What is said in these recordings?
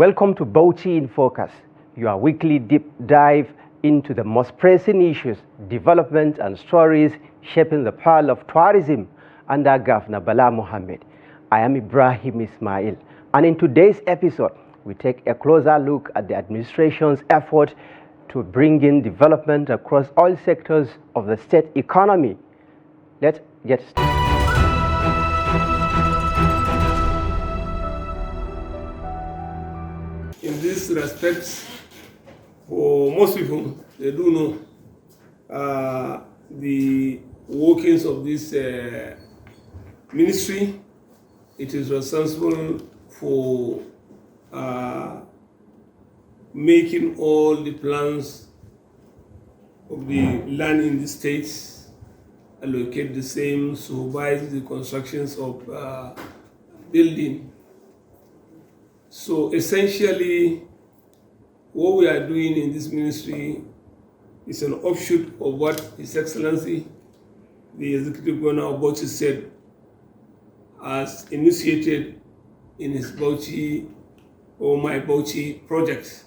Welcome to Bauchi In Focus, your weekly deep dive into the most pressing issues, developments, and stories shaping the pearl of tourism under Governor Bala Mohammed. I am Ibrahim Ismail, and in today's episode, we take a closer look at the administration's effort to bring in development across all sectors of the state economy. Let's get started. In this respect, for most people, they do know the workings of this ministry. It is responsible for making all the plans of the land in the states, allocate the same, supervise the constructions of building. So essentially, what we are doing in this ministry is an offshoot of what His Excellency, the Executive Governor of Bauchi said, has initiated in his Bauchi or My Bauchi project,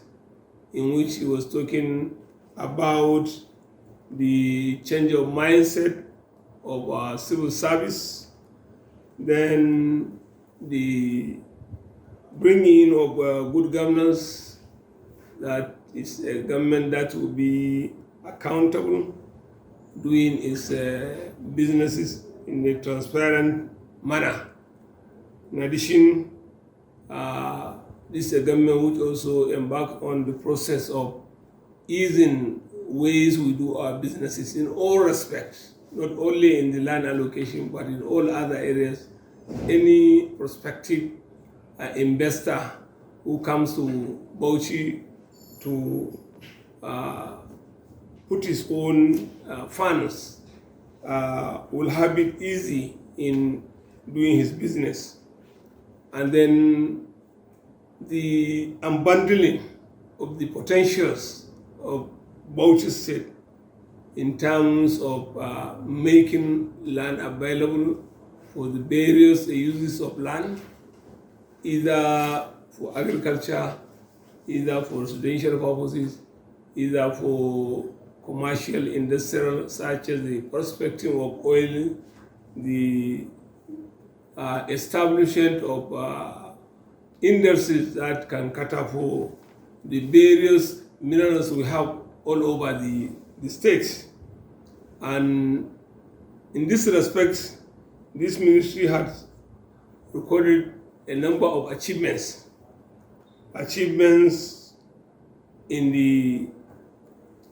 in which he was talking about the change of mindset of our civil service, then the bringing in of good governance, that is a government that will be accountable, doing its businesses in a transparent manner. In addition, this is a government which also embark on the process of easing ways we do our businesses in all respects, not only in the land allocation, but in all other areas. Any prospective investor who comes to Bauchi to put his own funds will have it easy in doing his business. And then the unbundling of the potentials of Bauchi State in terms of making land available for the various uses of land, either for agriculture, either for residential purposes, either for commercial, industrial, such as the prospecting of oil, the establishment of industries that can cater for the various minerals we have all over the states. And in this respect, this ministry has recorded a number of achievements in the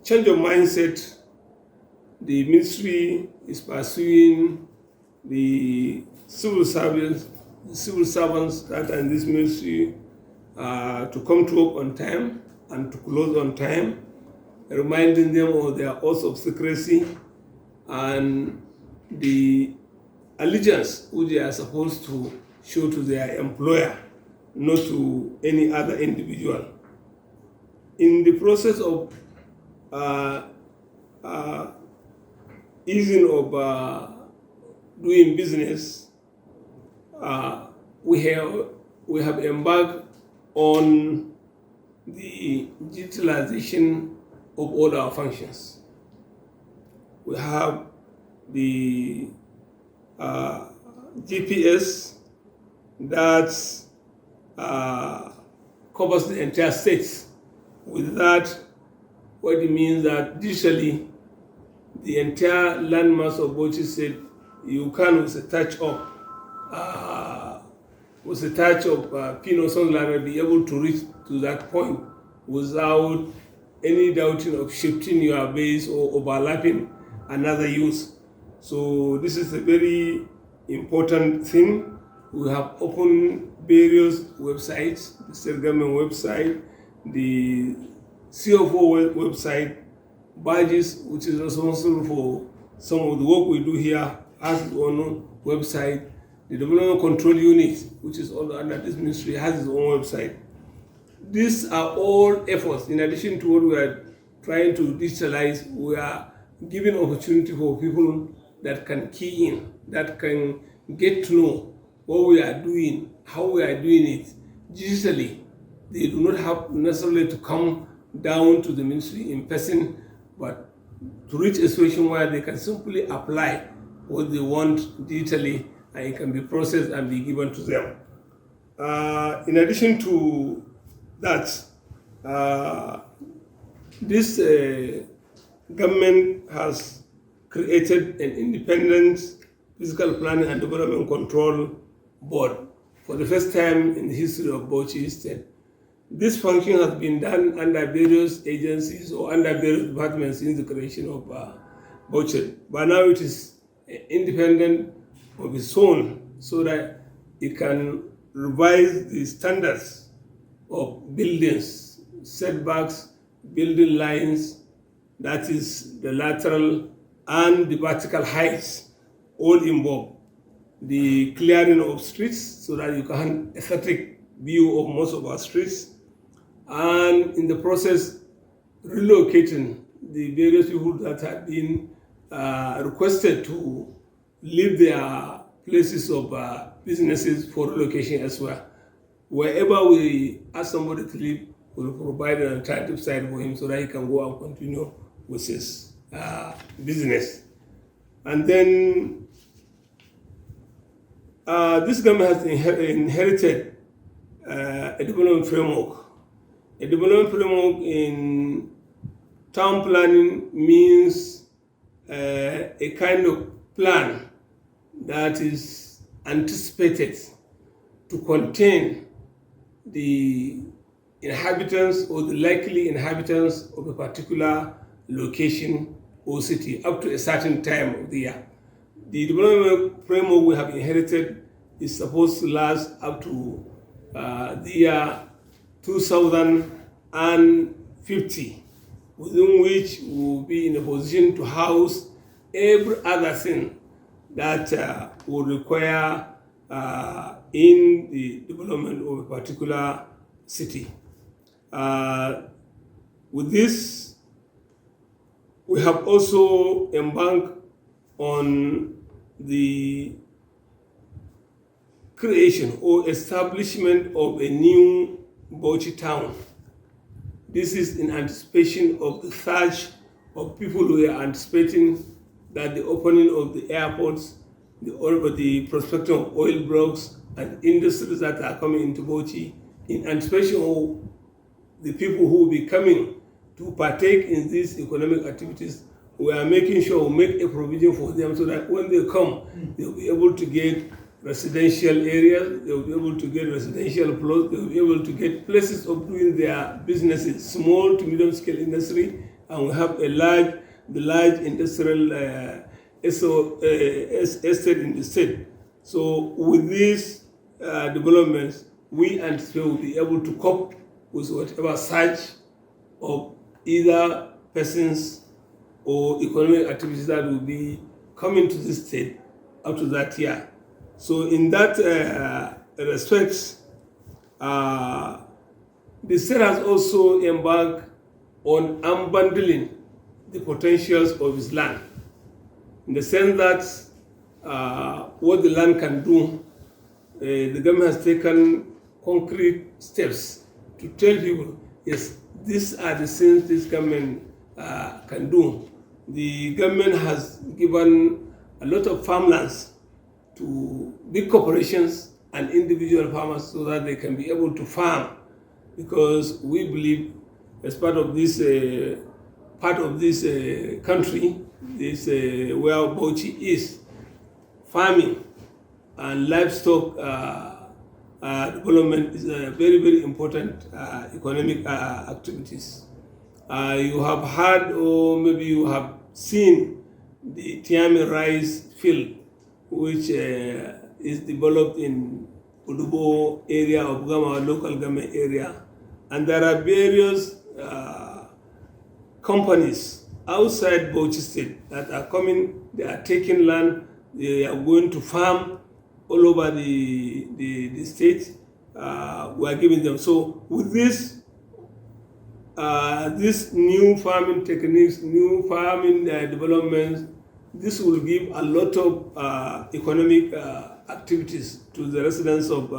change of mindset. The ministry is pursuing the civil servants that are in this ministry to come to work on time and to close on time, reminding them of their oath of secrecy and the allegiance which they are supposed to show to their employer, not to any other individual. In the process of easing of doing business, we have embarked on the digitalization of all our functions. We have the GPS that covers the entire state. With that, what it means that digitally, the entire landmass of Bauchi State, you can with a touch of pin or something like that, be able to reach to that point without any doubting of shifting your base or overlapping another use. So this is a very important thing. We have opened various websites, the state government website, the CFO website, Badges, which is responsible for some of the work we do here, has its own website. The Development Control Unit, which is all under this ministry, has its own website. These are all efforts. In addition to what we are trying to digitalize, we are giving opportunity for people that can key in, that can get to know what we are doing, how we are doing it digitally, they do not have necessarily to come down to the ministry in person, but to reach a situation where they can simply apply what they want digitally, and it can be processed and be given to them. In addition to that, this government has created an independent physical planning and development control board for the first time in the history of Bauchi State. This function has been done under various agencies or under various departments since the creation of Bauchi. But now it is independent of its own, so that it can revise the standards of buildings, setbacks, building lines, that is the lateral and the vertical heights, all involved. The clearing of streets so that you can have an aesthetic view of most of our streets, and in the process relocating the various people that have been requested to leave their places of businesses for relocation as well. Wherever we ask somebody to leave, we will provide an alternative site for him so that he can go and continue with his business. And then this government has inherited a development framework. A development framework in town planning means a kind of plan that is anticipated to contain the inhabitants or the likely inhabitants of a particular location or city up to a certain time of the year. The development framework we have inherited is supposed to last up to the year 2050, within which we will be in a position to house every other thing that will require in the development of a particular city. With this, we have also embarked on the creation or establishment of a new Bauchi town. This is in anticipation of the surge of people who are anticipating that the opening of the airports, the prospecting of oil blocks and industries that are coming into Bauchi, in anticipation of the people who will be coming to partake in these economic activities. We are making sure we make a provision for them so that when they come, they'll be able to get residential areas, they'll be able to get residential plots, they'll be able to get places of doing their businesses, small to medium scale industry, and we have the large industrial estate in the state. So with these developments, we anticipate we'll be able to cope with whatever surge of either persons or economic activities that will be coming to this state up to that year. So in that respect, the state has also embarked on unbundling the potentials of its land, in the sense that what the land can do, the government has taken concrete steps to tell people, yes, these are the things this government can do. The government has given a lot of farmlands to big corporations and individual farmers so that they can be able to farm, because we believe as part of this country, this where Bauchi is, farming and livestock development is a very, very important economic activities. You have heard, or maybe you have seen, the Tiami rice field, which is developed in Udubo area of Gama, local government area. And there are various companies outside Bauchi State that are coming, they are taking land, they are going to farm all over the state. We are giving them. So with this, this new farming techniques, new farming developments, this will give a lot of economic activities to the residents of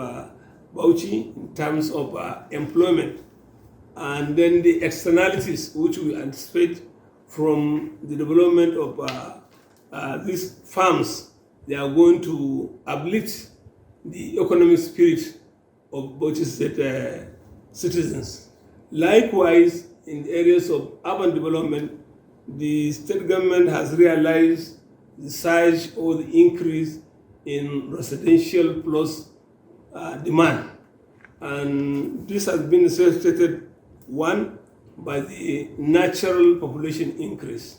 Bauchi in terms of employment, and then the externalities which we anticipate from the development of these farms. They are going to uplift the economic spirit of Bauchi State citizens. Likewise, in areas of urban development, the state government has realized the surge or the increase in residential plus demand. And this has been necessitated, one, by the natural population increase,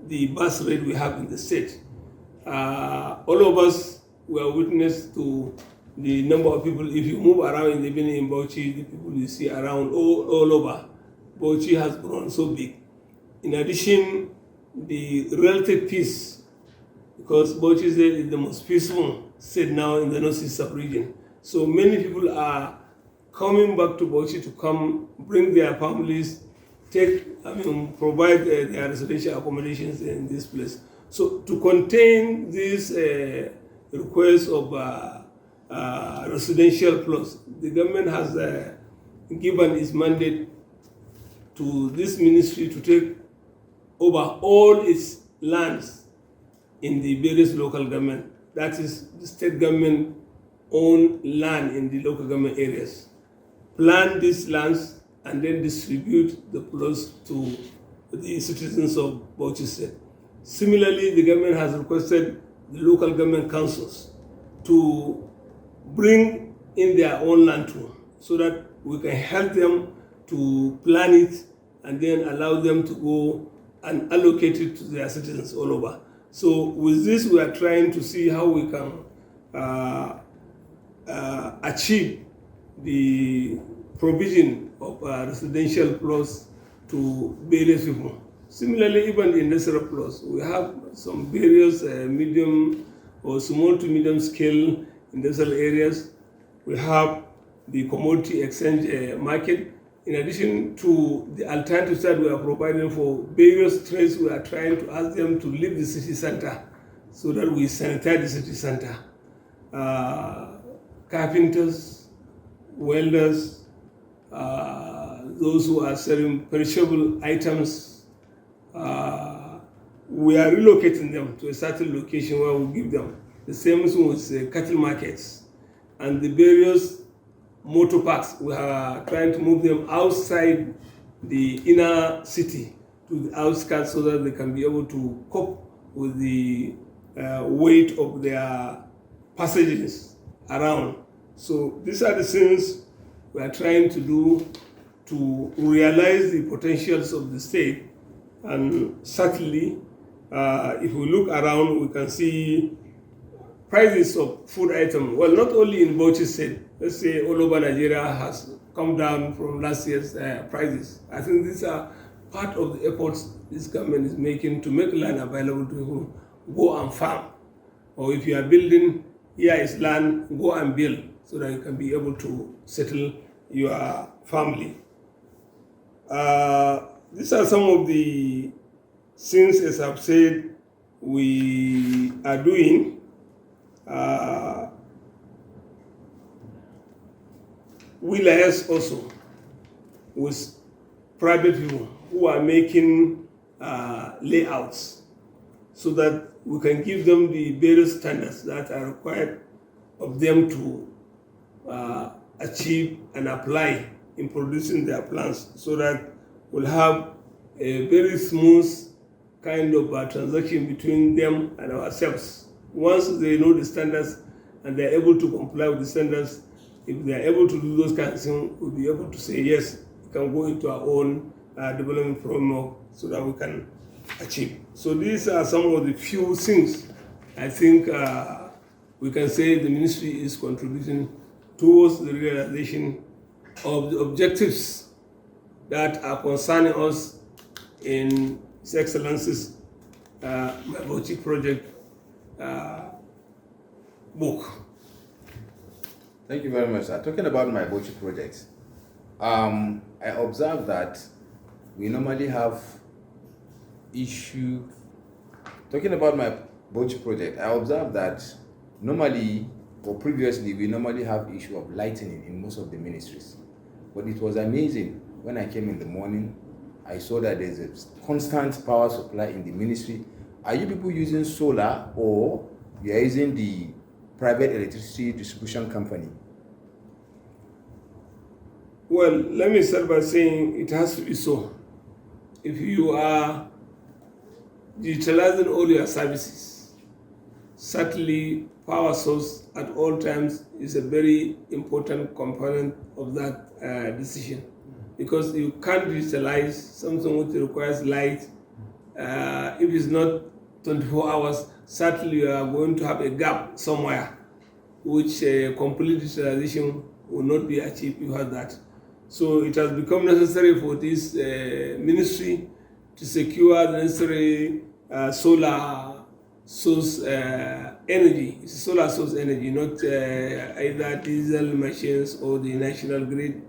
the birth rate we have in the state. All of us were witness to the number of people. If you move around, even in Bauchi, the people you see around all over, Bauchi has grown so big. In addition, the relative peace, because Bauchi is the most peaceful state now in the northeast sub-region. So many people are coming back to Bauchi to come bring their families, provide their residential accommodations in this place. So to contain this request of residential plus, the government has given its mandate to this ministry to take over all its lands in the various local government. That is, the state government own land in the local government areas. Plan these lands and then distribute the plots to the citizens of Bauchi State. Similarly, the government has requested the local government councils to bring in their own land too, so that we can help them to plan it and then allow them to go and allocate it to their citizens all over. So with this, we are trying to see how we can achieve the provision of residential plots to various people. Similarly, even the industrial plots, we have some various medium or small to medium scale industrial areas. We have the commodity exchange market. In addition to the alternatives that we are providing for various trades, we are trying to ask them to leave the city center so that we sanitize the city center. Carpenters, welders, those who are selling perishable items, we are relocating them to a certain location where we give them. The same with cattle markets and the various motor parks. We are trying to move them outside the inner city to the outskirts so that they can be able to cope with the weight of their passengers around. So these are the things we are trying to do to realize the potentials of the state. And certainly, if we look around, we can see prices of food items. Well, not only in Bauchi State, let's say all over Nigeria has come down from last year's prices. I think these are part of the efforts this government is making to make land available to people. Go and farm. Or if you are building, here is land, go and build so that you can be able to settle your family. These are some of the things, as I've said, we are doing. We liaise also with private people who are making layouts so that we can give them the various standards that are required of them to achieve and apply in producing their plans, so that we'll have a very smooth kind of transaction between them and ourselves. Once they know the standards and they're able to comply with the standards, if they're able to do those kinds of things, we'll be able to say, yes, we can go into our own development framework so that we can achieve. So these are some of the few things I think we can say the ministry is contributing towards the realization of the objectives that are concerning us in His Excellency's Bauchi project book. Thank you very much, sir. Talking about my Bauchi project, I observed that we normally have issue. Talking about my Bauchi project, I observed that normally or previously, we normally have issue of lightning in most of the ministries. But it was amazing when I came in the morning, I saw that there's a constant power supply in the ministry. Are you people using solar, or you are using the private electricity distribution company? Well, let me start by saying it has to be so. If you are digitalizing all your services, certainly power source at all times is a very important component of that decision, because you can't digitalize something which requires light. If it's not 24 hours, certainly you are going to have a gap somewhere, which complete digitalization will not be achieved without that. So it has become necessary for this ministry to secure the necessary solar source energy. It's solar source energy, not either diesel machines or the national grid.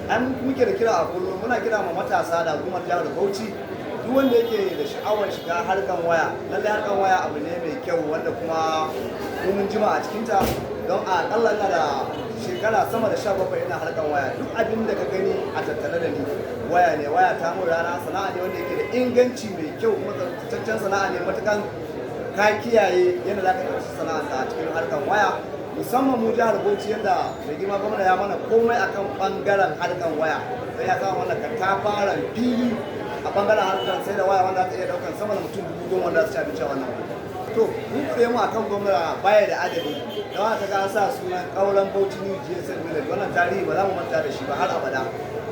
an muke da kira a kullum muna kira ma matasa da hukumar jihar Bauchi duk wanda yake da sha'awar shiga harkan waya, lallai harkan waya abu ne mai kyau wanda kuma mun jima a cikinta, don a ƙalla ina da shekara sama da 17 ina harkan waya. Duk abin da ka gani a tattare da ni waya ne, waya ta mun rana, sana'a ne wanda yake da inganci mai kyau, kuma tsaftataccen sana'a ne matukan ka kiyaye yadda za ka ɗauki sana'a a cikin harkan waya. Musamman mu jihar Bauchi yadda mai girma gwamna ya mana komai akan bangaren harkan waya, sai ya samu wannan katafaren fili a bangaren harkar sai da waya wanda ta iya daukan sama da mutum 10,000 wanda su ci abinci a wannan. To mun kuɗe mu akan gwamna baya da adadi, da wata ga sa sunan ƙauren Bauchi New GSM Village. Wannan tarihi ba za mu manta da shi ba har abada,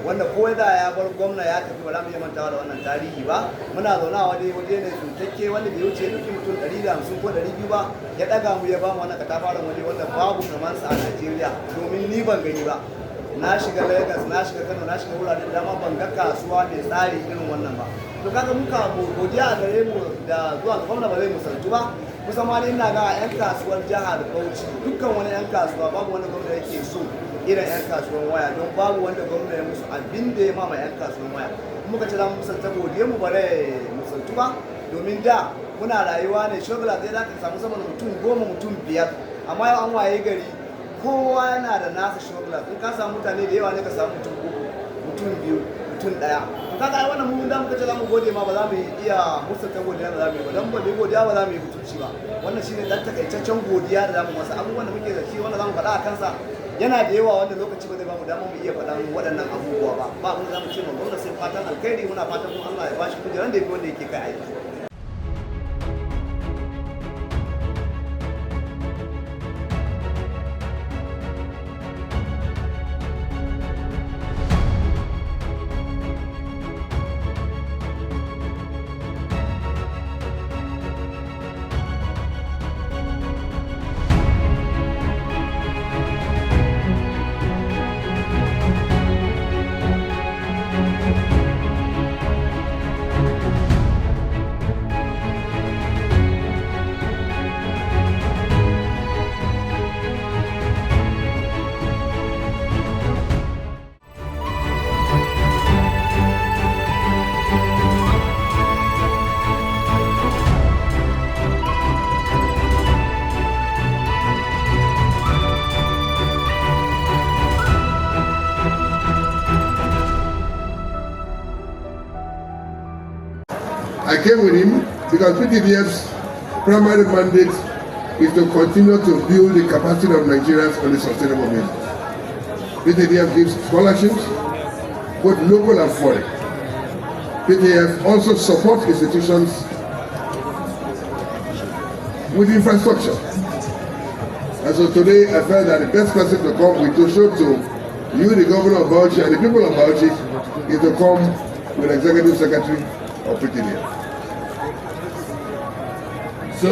wanda ko da ya bar gwamna ya tafi ba za mu iya mantawa da wannan tarihi ba. Muna zaune a waje ne tsuntakke wanda bai wuce duki mutum 150 ko 200 ba, ya ɗaga mu ya ba mu wannan katafaren waje wanda babu kamar sa a Najeriya, domin ni ban gani ba. Na shiga Lagos, na shiga Kano, na shiga wurare da dama, ban ga kasuwa mai tsari irin wannan ba. To kaga muka godiya a gare mu da zuwa gwamna ba zai musaltu ba. Kusan ma ina ga 'yan kasuwar jihar Bauchi, dukkan wani 'yan kasuwa babu wani gwamna yake so irin 'yan kasuwar waya, don babu wanda gwamna ya musu abin da ya mama 'yan kasuwar waya. Muka ce za mu musalta godiya mu bare musaltu ba, domin da muna rayuwa ne shugula zai da ka samu sama da mutum 10 mutum 5, amma yau an waye gari kowa yana da nasa shugula. In ka samu mutane da yawa ne ka samu mutum 3 mutum 2 mutum 1. To kaga ai wannan mun da muka ce za mu gode ma, ba za mu iya musalta godiya da za mu yi ba, dan ba godiya ba za mu yi mutunci ba. Wannan shine dan takaitaccen godiya da za mu masa. Abubuwan da muke da shi wanda za mu faɗa a kansa yana da yawa, wanda lokaci ba zai ba mu dama mu iya faɗa waɗannan abubuwa ba. Ba mun za mu ce ma gwamnati sai fatan alkhairi, muna fatan kuma Allah ya bashi kujeran da yake wanda yake kai aiki. I came with him because PTDF's primary mandate is to continue to build the capacity of Nigerians on a sustainable basis. PTDF gives scholarships, both local and foreign. PTDF also supports institutions with infrastructure. And so today I felt that the best person to come with to show to you, the governor of Bauchi, and the people of Bauchi, is to come with Executive Secretary of PTDF. So,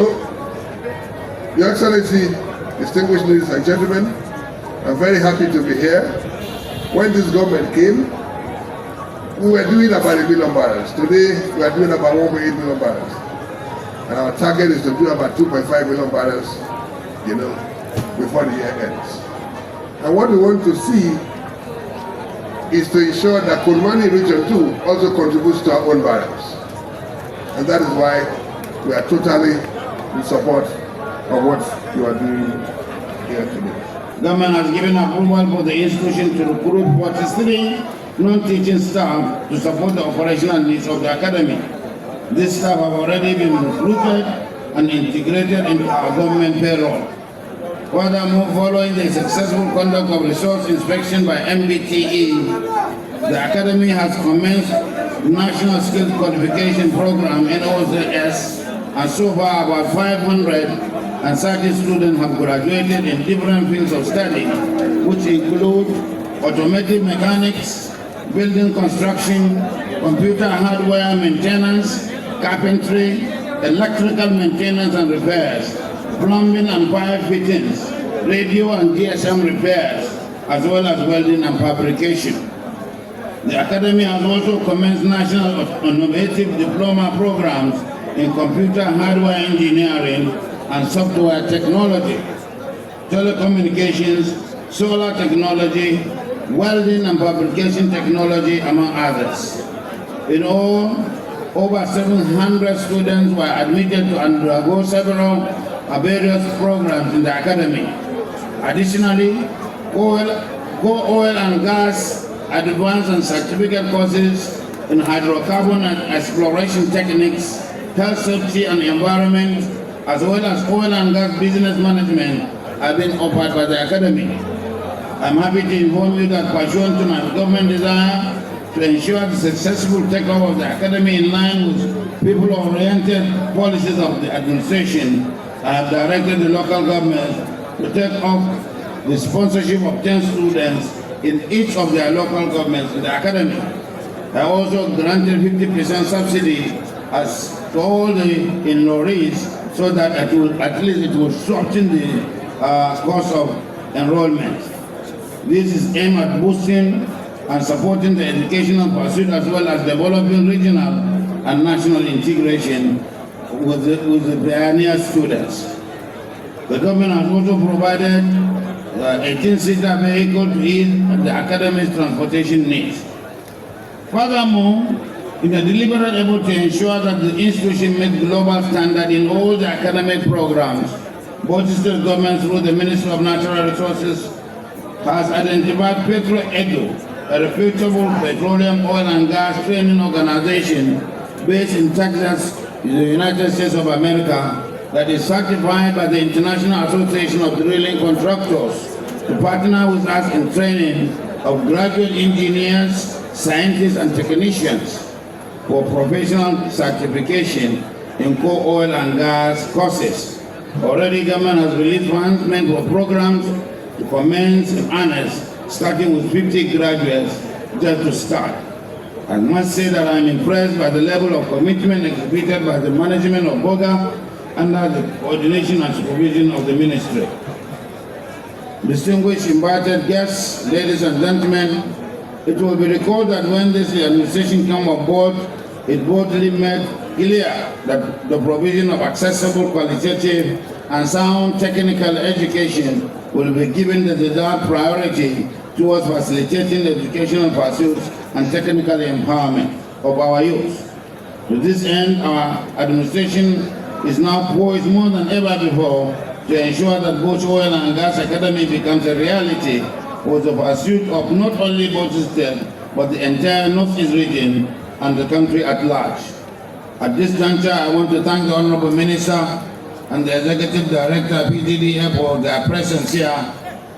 Your Excellency, distinguished ladies and gentlemen, I'm very happy to be here. When this government came, we were doing about 1 million barrels. Today, we are doing about 1.8 million barrels. And our target is to do about 2.5 million barrels, before the year ends. And what we want to see is to ensure that Kurmani Region 2 also contributes to our own barrels. And that is why we are totally in support of what you are doing here today. Government has given approval for the institution to recruit 43 non-teaching staff to support the operational needs of the academy. These staff have already been recruited and integrated into our government payroll. Furthermore, following the successful conduct of resource inspection by MBTE, the academy has commenced National Skills Qualification Program (NOCS), and so far about 530 students have graduated in different fields of study, which include automotive mechanics, building construction, computer hardware maintenance, carpentry, electrical maintenance and repairs, plumbing and pipe fittings, radio and GSM repairs, as well as welding and fabrication. The academy has also commenced national innovative diploma programs in computer hardware engineering and software technology, telecommunications, solar technology, welding and fabrication technology, among others. In all, over 700 students were admitted to undergo several various programs in the academy. Additionally, oil and gas advanced and certificate courses in hydrocarbon and exploration techniques, health safety and environment, as well as oil and gas business management have been offered by the academy. I'm happy to inform you that pursuant to my government desire to ensure the successful takeover of the academy in line with people-oriented policies of the administration, I have directed the local government to take up the sponsorship of 10 students in each of their local governments in the academy. I also granted 50% subsidy as to all the enrollees so that at least it will shorten the cost of enrollment. This is aimed at boosting and supporting the educational pursuit as well as developing regional and national integration with the pioneer students. The government has also provided 18-seater vehicle to ease the academy's transportation needs. Furthermore, in a deliberate effort to ensure that the institution meets global standard in all the academic programs, Bauchi State government through the Ministry of Natural Resources has identified PetroEdu, a reputable petroleum, oil and gas training organization based in Texas, in the United States of America, that is certified by the International Association of Drilling Contractors to partner with us in training of graduate engineers, scientists and technicians for professional certification in core oil and gas courses. Already government has released funds meant for programs to commence in earnest, starting with 50 graduates just to start. I must say that I'm impressed by the level of commitment exhibited by the management of BOGA under the coordination and supervision of the ministry. Distinguished invited guests, ladies and gentlemen, it will be recalled that when this administration came on board, it boldly made clear that the provision of accessible, qualitative, and sound technical education will be given the desired priority towards facilitating educational pursuits and technical empowerment of our youth. To this end, our administration is now poised more than ever before to ensure that Bauchi Oil and Gas Academy becomes a reality for the pursuit of not only Bauchi State, but the entire Northeast region and the country at large. At this juncture, I want to thank the Honorable Minister and the Executive Director, PDDF, for their presence here,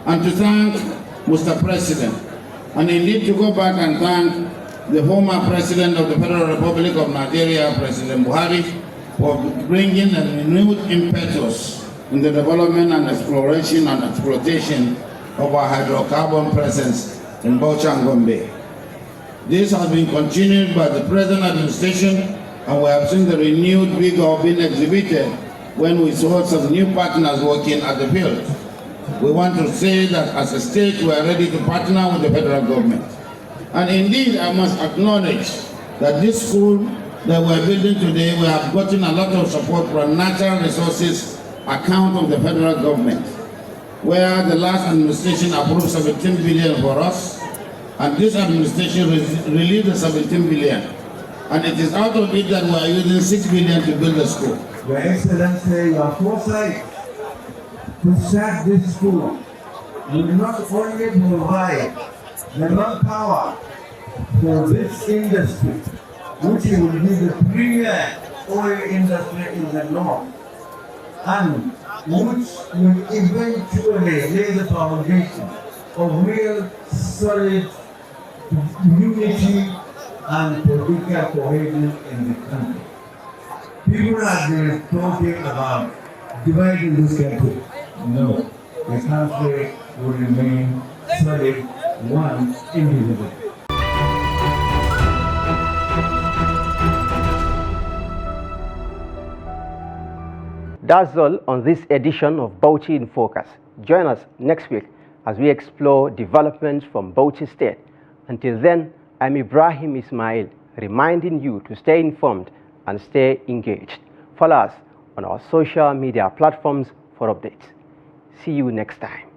and to thank Mr. President, and indeed to go back and thank the former President of the Federal Republic of Nigeria, President Buhari, for bringing a renewed impetus in the development and exploration and exploitation of our hydrocarbon presence in Bauchi and Gombe. This has been continued by the present administration, and we have seen the renewed vigor being exhibited when we saw some new partners working at the field. We want to say that as a state, we are ready to partner with the federal government. And indeed, I must acknowledge that this school that we're building today, we have gotten a lot of support from natural resources account of the federal government, where the last administration approved 17 billion for us, and this administration released the 17 billion. And it is out of it that we are using 6 billion to build the school. Your Excellency, your foresight to start this school will not only provide the manpower for this industry, which will be the premier oil industry in the north, and which will eventually lay the foundation of real solid unity and political cohesion in the country. People have been talking about dividing this country. No, the country will remain solid, one individual. That's all on this edition of Bauchi In Focus. Join us next week as we explore developments from Bauchi State. Until then, I'm Ibrahim Ismail, reminding you to stay informed and stay engaged. Follow us on our social media platforms for updates. See you next time.